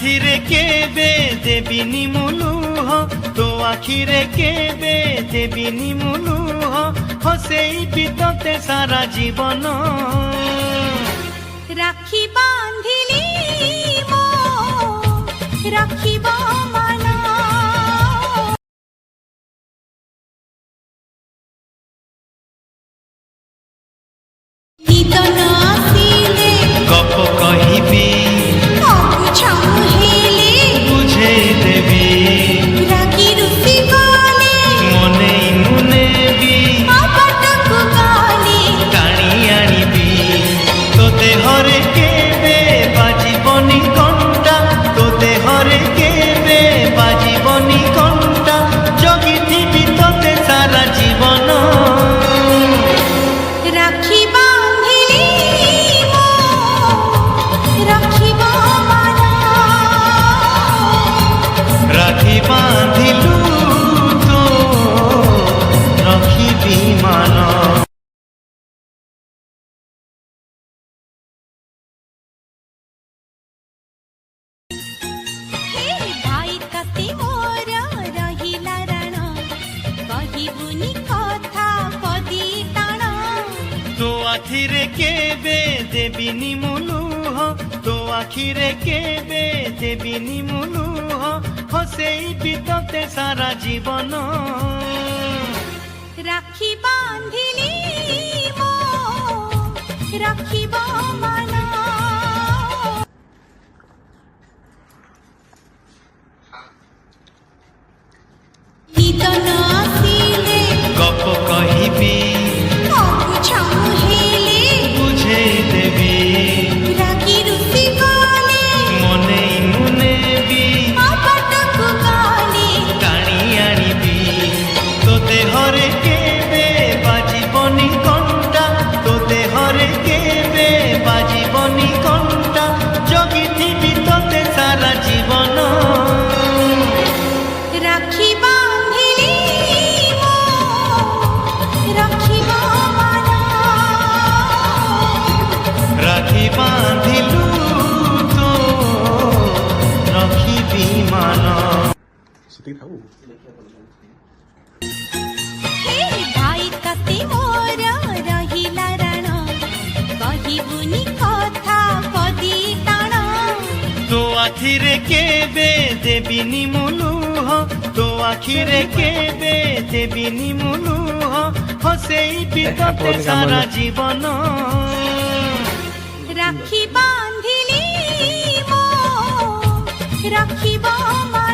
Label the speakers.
Speaker 1: আখিরে কেবে দেবিনি মুলুহ, তো আখিরে কেবে দেবিনি মুলুহ, হসেই বিততে সারা জীবন।
Speaker 2: রাখি বান্ধিলি মো রাখিব মান। নিত ন আসিলে
Speaker 1: গপ কহিবি,
Speaker 2: চাহিলে
Speaker 1: বুঝেই দেবি,
Speaker 2: রাগি রুসি গলে
Speaker 1: মনেই মুনেবি,
Speaker 2: আপটকু গলে
Speaker 1: টানি আনিবি। তো দেহরে কেবে বাজিবনি কণ্টা, তো দেহরে কেবে বাজিবনি কণ্টা, জগিথিবি তোতে সারা জীবন।
Speaker 2: রাখি বান্ধিলি মো রাখিব মান।
Speaker 1: রাখি বাঁধিলু তো রখিবি মান।
Speaker 2: हे भाई कति मोर रहिला रण, कहिबुनि कथा पदी टाण।
Speaker 1: তো আখিরে কেবে দেবিনি মুলুহ, তো আখিরে কেবে দেবিনি মুলুহ, হসেই বিততে সারা জীবন।
Speaker 2: রাখি বান্ধিলি মো রাখিব মান। নিত ন আসিলে
Speaker 1: গপ কহিবি,
Speaker 2: চাহিলে
Speaker 1: বুঝেই দেবি,
Speaker 2: রাগি রুসি গলে
Speaker 1: মনেই মুনেবি,
Speaker 2: আপটকু গলে
Speaker 1: টানি আনিবি। তো দেহরে কেবে বাজিবনি কণ্টা, তো দেহরে কেবে বাজিবনি কণ্টা, জগিথিবি তোতে সারা জীবন।
Speaker 2: রাখি বান্ধিলি মো রাখিব মান।
Speaker 1: রাখি বাঁধিলু তো রখিবি মান।
Speaker 2: हे भाई कति मोर रहिला रण, कहिबुनि कथा पदी टाण।
Speaker 1: তো আখিরে কেবে দেবিনি মুলুহ, তো আখিরে কেবে দেবিনি মুলুহ, হসেই বিততে সারা জীবন।
Speaker 2: রাখি বান্ধিলি মো রাখিব মান।